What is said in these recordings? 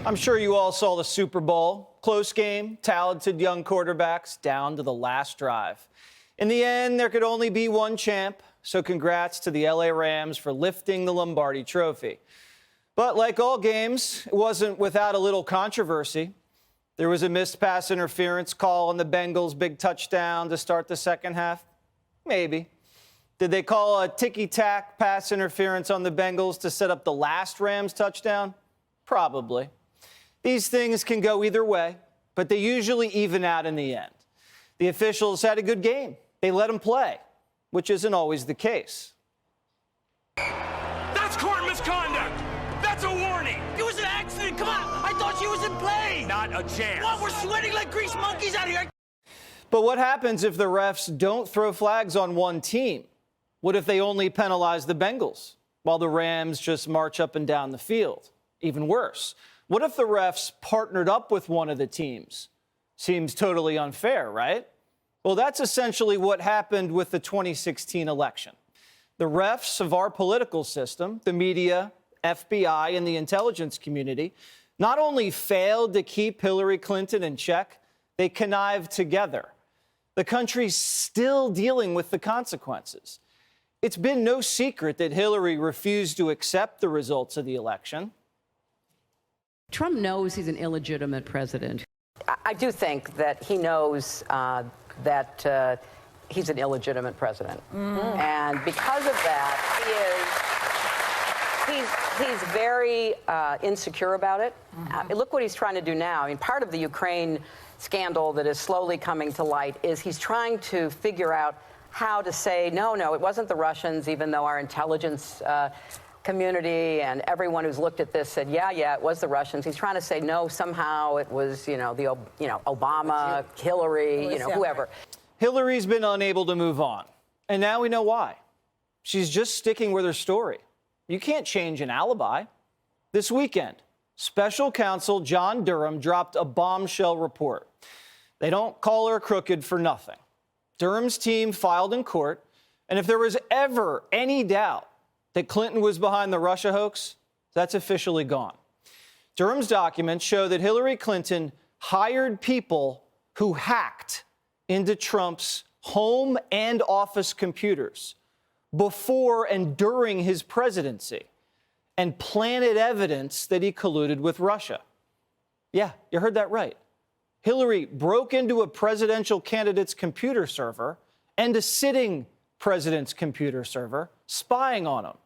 I'm sure you all saw the Super Bowl. Close game, talented young quarterbacks down to the last drive. In the end, there could only be one champ, so congrats to the LA Rams for lifting the Lombardi Trophy. But like all games, it wasn't without a little controversy. There was a missed pass interference call on the Bengals' big touchdown to start the second half. Maybe. Did they call a ticky-tack pass interference on the Bengals to set up the last Rams touchdown? Probably. These things can go either way, but they usually even out in the end. The officials had a good game. They let them play, which isn't always the case. That's court misconduct. That's a warning. It was an accident. Come on. I thought she was in play. Not a chance. What? We're sweating like grease monkeys out here. But what happens if the refs don't throw flags on one team? What if they only penalize the Bengals while the Rams just march up and down the field? Even worse, what if the refs partnered up with one of the teams? Seems totally unfair, right? Well, that's essentially what happened with the 2016 election. The refs of our political system, the media, FBI, and the intelligence community, not only failed to keep Hillary Clinton in check, they connived together. The country's still dealing with the consequences. It's been no secret that Hillary refused to accept the results of the election. Trump knows he's an illegitimate president. I do think that he knows that he's an illegitimate president. And because of that, he's very insecure about it. Look what he's trying to do now. I mean, part of the Ukraine scandal that is slowly coming to light is he's trying to figure out how to say, no, it wasn't the Russians, even though our intelligence community and everyone who's looked at this said, yeah, it was the Russians. He's trying to say, no, somehow it was, Obama, Hillary, whoever. Hillary's been unable to move on, and now we know why. She's just sticking with her story. You can't change an alibi. This weekend, special counsel John Durham dropped a bombshell report. They don't call her crooked for nothing. Durham's team filed in court, and if there was ever any doubt that Clinton was behind the Russia hoax, that's officially gone. Durham's documents show that Hillary Clinton hired people who hacked into Trump's home and office computers before and during his presidency and planted evidence that he colluded with Russia. Yeah, you heard that right. Hillary broke into a presidential candidate's computer server and a sitting president's computer server, spying on him.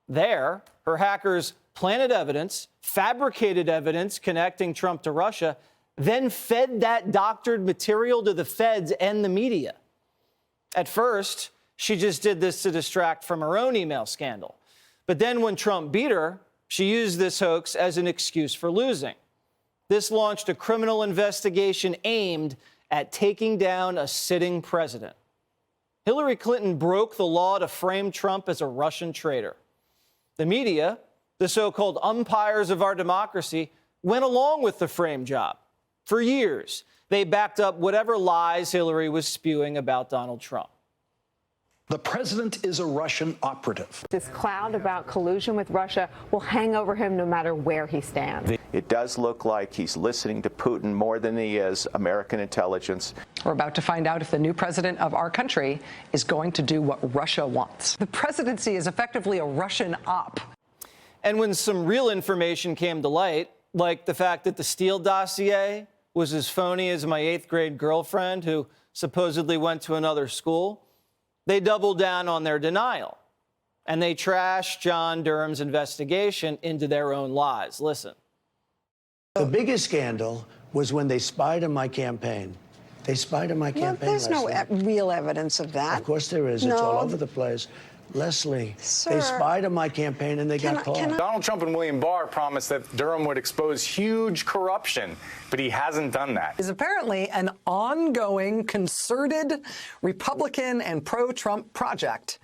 There, her hackers planted evidence, fabricated evidence connecting Trump to Russia, then fed that doctored material to the feds and the media. At first, she just did this to distract from her own email scandal. But then when Trump beat her, she used this hoax as an excuse for losing. This launched a criminal investigation aimed at taking down a sitting president. Hillary Clinton broke the law to frame Trump as a Russian traitor. The media, the so-called umpires of our democracy, went along with the frame job. For years, they backed up whatever lies Hillary was spewing about Donald Trump. The president is a Russian operative. This cloud about collusion with Russia will hang over him no matter where he stands. It does look like he's listening to Putin more than he is American intelligence. We're about to find out if the new president of our country is going to do what Russia wants. The presidency is effectively a Russian op. And when some real information came to light, like the fact that the Steele dossier was as phony as my 8th grade girlfriend who supposedly went to another school, they doubled down on their denial, and they trashed John Durham's investigation into their own lies. Listen. The biggest scandal was when they spied on my campaign. They spied on my campaign. There's no real evidence of that. Of course there is. It's all over the place. Leslie, they spied on my campaign and they got caught. Donald Trump and William Barr promised that Durham would expose huge corruption, but he hasn't done that. Is apparently an ongoing, concerted Republican and pro-Trump project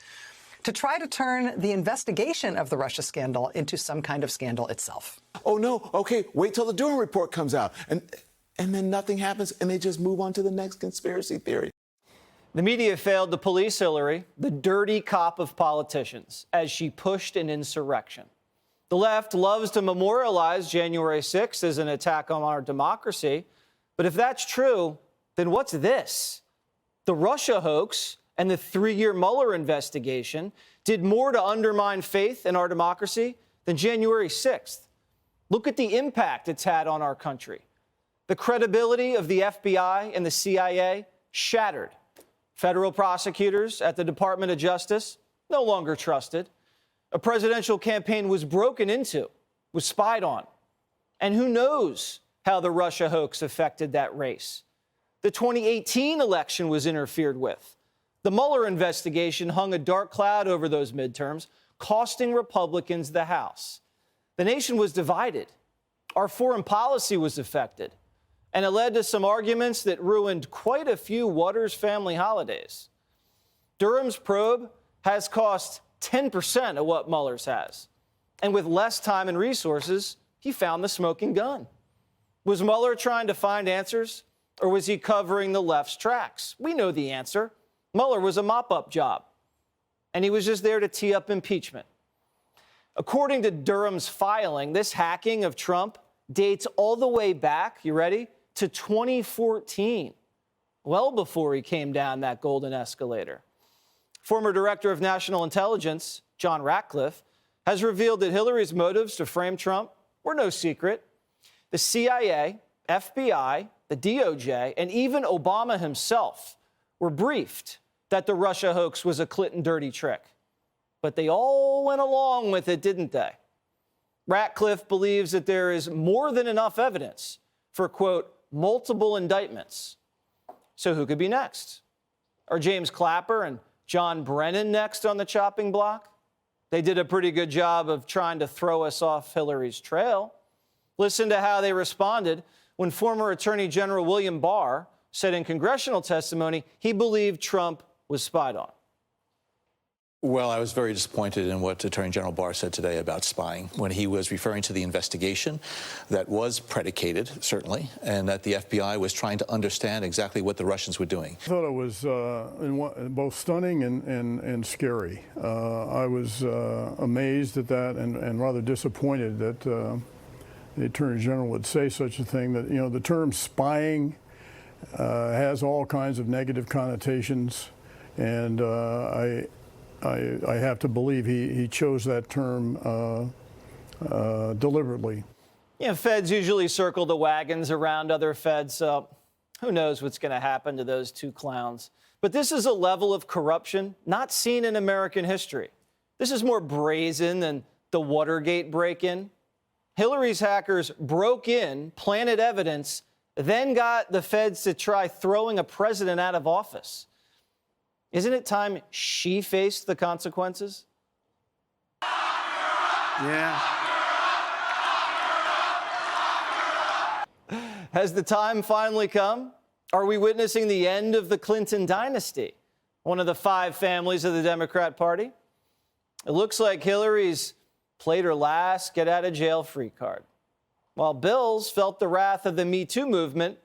to try to turn the investigation of the Russia scandal into some kind of scandal itself. Oh, no. OK, wait till the Durham report comes out. And then nothing happens and they just move on to the next conspiracy theory. The media failed to police Hillary, the dirty cop of politicians, as she pushed an insurrection. The left loves to memorialize January 6th as an attack on our democracy. But if that's true, then what's this? The Russia hoax and the 3-year Mueller investigation did more to undermine faith in our democracy than January 6th. Look at the impact it's had on our country. The credibility of the FBI and the CIA shattered. Federal prosecutors at the Department of Justice no longer trusted. A presidential campaign was broken into, was spied on. And who knows how the Russia hoax affected that race? The 2018 election was interfered with. The Mueller investigation hung a dark cloud over those midterms, costing Republicans the House. The nation was divided. Our foreign policy was affected. And it led to some arguments that ruined quite a few Watters family holidays. Durham's probe has cost 10% of what Mueller's has. And with less time and resources, he found the smoking gun. Was Mueller trying to find answers, or was he covering the left's tracks? We know the answer. Mueller was a mop-up job, and he was just there to tee up impeachment. According to Durham's filing, this hacking of Trump dates all the way back, you ready, to 2014, well before he came down that golden escalator. Former Director of National Intelligence, John Ratcliffe, has revealed that Hillary's motives to frame Trump were no secret. The CIA, FBI, the DOJ, and even Obama himself were briefed that the Russia hoax was a Clinton dirty trick. But they all went along with it, didn't they? Ratcliffe believes that there is more than enough evidence for, quote, multiple indictments. So who could be next? Are James Clapper and John Brennan next on the chopping block? They did a pretty good job of trying to throw us off Hillary's trail. Listen to how they responded when former Attorney General William Barr said in congressional testimony he believed Trump was spied on. Well, I was very disappointed in what Attorney General Barr said today about spying when he was referring to the investigation that was predicated, certainly, and that the FBI was trying to understand exactly what the Russians were doing. I thought it was both stunning and scary. I was amazed at that and rather disappointed that the Attorney General would say such a thing. That, you know, the term spying has all kinds of negative connotations, and I have to believe he chose that term deliberately. Yeah, feds usually circle the wagons around other feds, so who knows what's going to happen to those two clowns. But this is a level of corruption not seen in American history. This is more brazen than the Watergate break-in. Hillary's hackers broke in, planted evidence, then got the feds to try throwing a president out of office. Isn't it time she faced the consequences? Yeah. Has the time finally come? Are we witnessing the end of the Clinton dynasty, one of the 5 families of the Democrat Party? It looks like Hillary's played her last get-out-of-jail-free card, while Bill's felt the wrath of the Me Too movement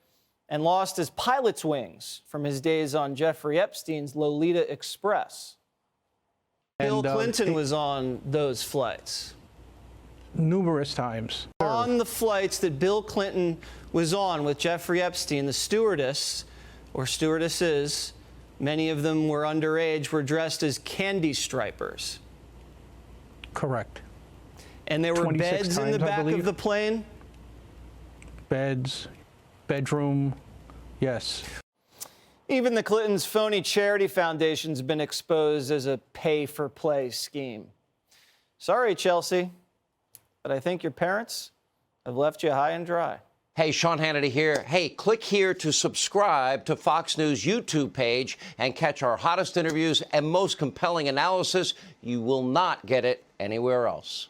and lost his pilot's wings from his days on Jeffrey Epstein's Lolita Express. Bill Clinton was on those flights. Numerous times. On the flights that Bill Clinton was on with Jeffrey Epstein, the stewardess or stewardesses, many of them were underage, were dressed as candy stripers. Correct. And there were beds in the back of the plane? Beds, bedroom, yes. Even the Clintons' phony charity foundation's been exposed as a pay-for-play scheme. Sorry, Chelsea, but I think your parents have left you high and dry. Hey, Sean Hannity here. Hey, click here to subscribe to Fox News YouTube page and catch our hottest interviews and most compelling analysis. You will not get it anywhere else.